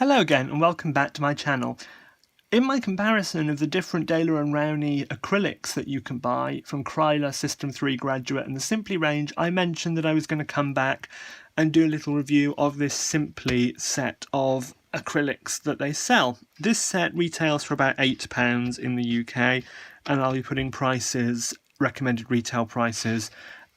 Hello again and welcome back to my channel. In my comparison of the different Daler & Rowney acrylics that you can buy from Kryler, System 3 Graduate and the Simply range, I mentioned that I was going to come back and do a little review of this Simply set of acrylics that they sell. This set retails for about £8 in the UK, and I'll be putting prices, recommended retail prices,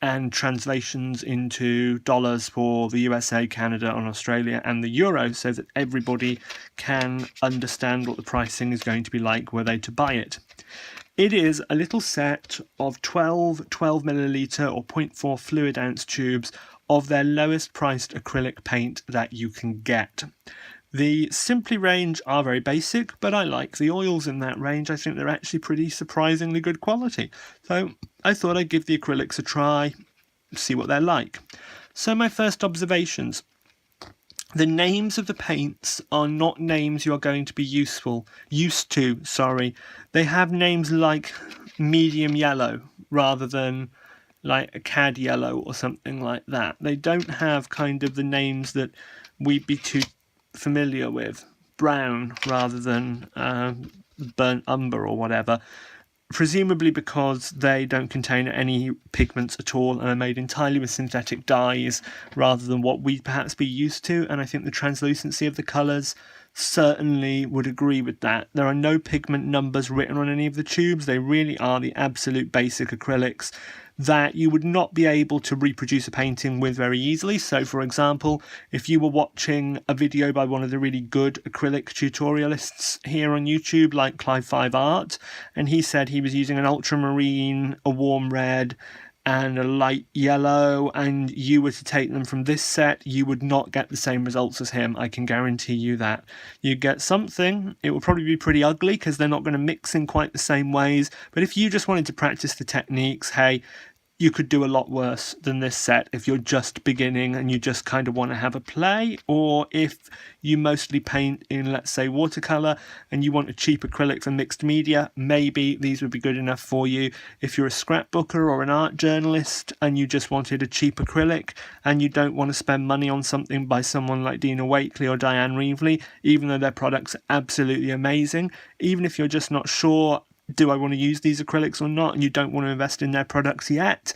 and translations into dollars for the USA, Canada and Australia and the euro, so that everybody can understand what the pricing is going to be like were they to buy it. It is a little set of 12 milliliter or 0.4 fluid ounce tubes of their lowest priced acrylic paint that you can get. The Simply range are very basic, but I like the oils in that range. I think they're actually pretty surprisingly good quality. So I thought I'd give the acrylics a try, see what they're like. So my first observations. The names of the paints are not names you are going to be used to. They have names like medium yellow rather than like a cad yellow or something like that. They don't have kind of the names that we'd be too familiar with, brown rather than burnt umber or whatever, presumably because they don't contain any pigments at all and are made entirely with synthetic dyes rather than what we'd perhaps be used to. And I think the translucency of the colours certainly would agree with that. There are no pigment numbers written on any of the tubes. They really are the absolute basic acrylics that you would not be able to reproduce a painting with very easily. So for example, if you were watching a video by one of the really good acrylic tutorialists here on YouTube like Clive 5 Art, and he said he was using an ultramarine, a warm red and a light yellow, and you were to take them from this set, you would not get the same results as him. I can guarantee you that. You get something, it will probably be pretty ugly because they're not going to mix in quite the same ways, but if you just wanted to practice the techniques, hey, you could do a lot worse than this set if you're just beginning and you just kind of want to have a play, or if you mostly paint in, let's say, watercolour and you want a cheap acrylic for mixed media, maybe these would be good enough for you. If you're a scrapbooker or an art journalist and you just wanted a cheap acrylic and you don't want to spend money on something by someone like Dina Wakley or Diane Reevely, even though their products are absolutely amazing, even if you're just not sure, do I want to use these acrylics or not, and you don't want to invest in their products yet,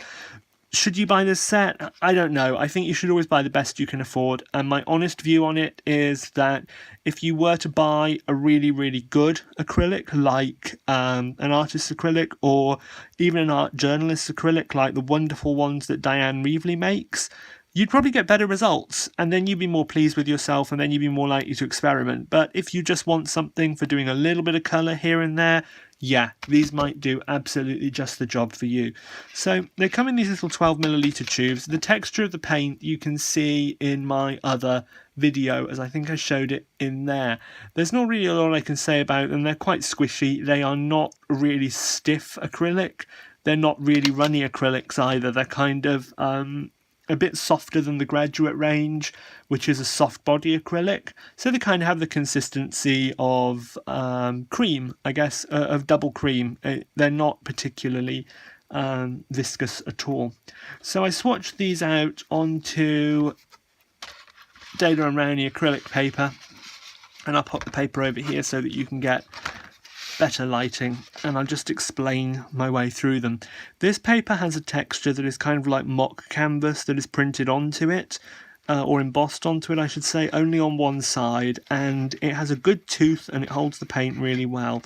should you buy this set? I don't know. I think you should always buy the best you can afford, and my honest view on it is that if you were to buy a really, really good acrylic like an artist's acrylic or even an art journalist's acrylic like the wonderful ones that Diane Reevely makes, you'd probably get better results, and then you'd be more pleased with yourself, and then you'd be more likely to experiment. But if you just want something for doing a little bit of colour here and there, yeah, these might do absolutely just the job for you. So they come in these little 12 milliliter tubes. The texture of the paint you can see in my other video, as I think I showed it in there. There's not really a lot I can say about them. They're quite squishy. They are not really stiff acrylic. They're not really runny acrylics either. They're kind of a bit softer than the Graduate range, which is a soft body acrylic. So they kind of have the consistency of cream, I guess, of double cream. They're not particularly viscous at all. So I swatched these out onto Daler & Rowney acrylic paper, and I'll pop the paper over here so that you can get better lighting, and I'll just explain my way through them. This paper has a texture that is kind of like mock canvas that is printed onto it, or embossed onto it I should say, only on one side, and it has a good tooth and it holds the paint really well.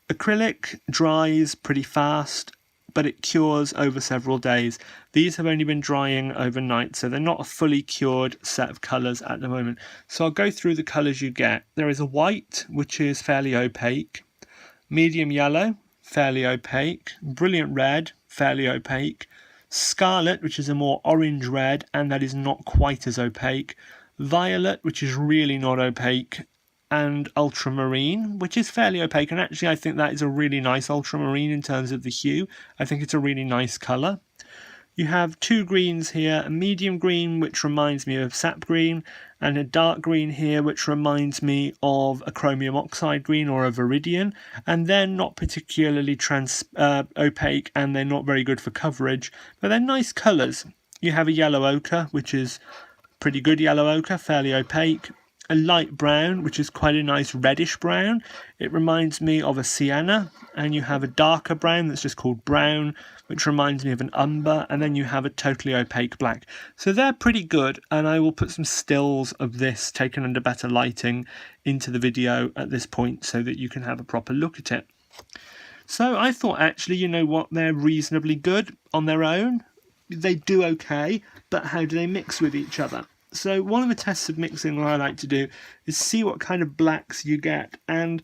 Acrylic dries pretty fast, but it cures over several days. These have only been drying overnight, so they're not a fully cured set of colours at the moment. So I'll go through the colours you get. There is a white, which is fairly opaque, medium yellow, fairly opaque, brilliant red, fairly opaque, scarlet, which is a more orange red and that is not quite as opaque, violet, which is really not opaque, and ultramarine, which is fairly opaque, and actually I think that is a really nice ultramarine in terms of the hue. I think it's a really nice colour. You have two greens here, a medium green which reminds me of sap green, and a dark green here which reminds me of a chromium oxide green or a viridian, and they're not particularly opaque and they're not very good for coverage, but they're nice colours. You have a yellow ochre, which is pretty good yellow ochre, fairly opaque, a light brown, which is quite a nice reddish brown. It reminds me of a sienna, and you have a darker brown that's just called brown, which reminds me of an umber, and then you have a totally opaque black. So they're pretty good, and I will put some stills of this taken under better lighting into the video at this point so that you can have a proper look at it. So I thought, actually, you know what, they're reasonably good on their own. They do okay, but how do they mix with each other? So one of the tests of mixing that I like to do is see what kind of blacks you get. And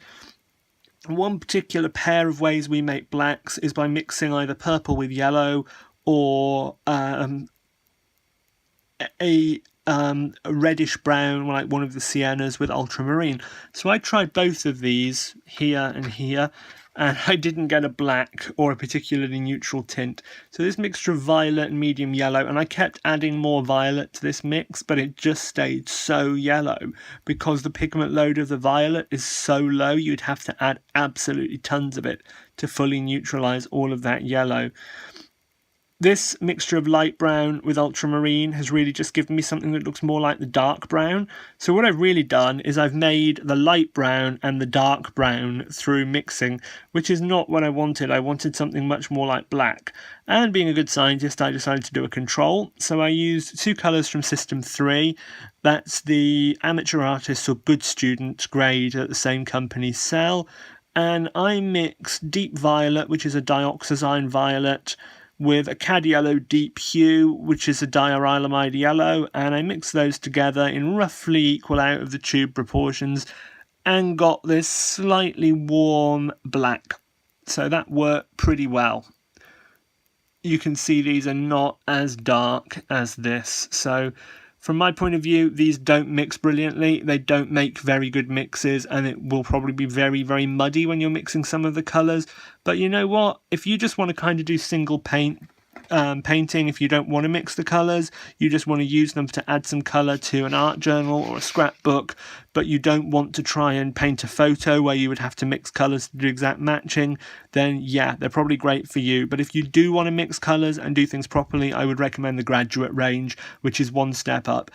one particular pair of ways we make blacks is by mixing either purple with yellow or a reddish brown, like one of the siennas, with ultramarine. So I tried both of these here and here, and I didn't get a black or a particularly neutral tint. So this mixture of violet and medium yellow, and I kept adding more violet to this mix, but it just stayed so yellow because the pigment load of the violet is so low. You'd have to add absolutely tons of it to fully neutralize all of that yellow. This mixture of light brown with ultramarine has really just given me something that looks more like the dark brown. So what I've really done is I've made the light brown and the dark brown through mixing, which is not what I wanted. I wanted something much more like black. And being a good scientist, I decided to do a control. So I used two colours from System 3. That's the amateur artist or good student grade that the same company sell. And I mixed deep violet, which is a dioxazine violet, with a cad yellow deep hue, which is a diarylamide yellow, and I mixed those together in roughly equal out of the tube proportions and got this slightly warm black. So that worked pretty well. You can see these are not as dark as this. So from my point of view, these don't mix brilliantly. They don't make very good mixes, and it will probably be very, very muddy when you're mixing some of the colours. But you know what? If you just want to kind of do single painting, if you don't want to mix the colours, you just want to use them to add some colour to an art journal or a scrapbook, but you don't want to try and paint a photo where you would have to mix colours to do exact matching, then yeah, they're probably great for you. But if you do want to mix colours and do things properly, I would recommend the graduate range, which is one step up.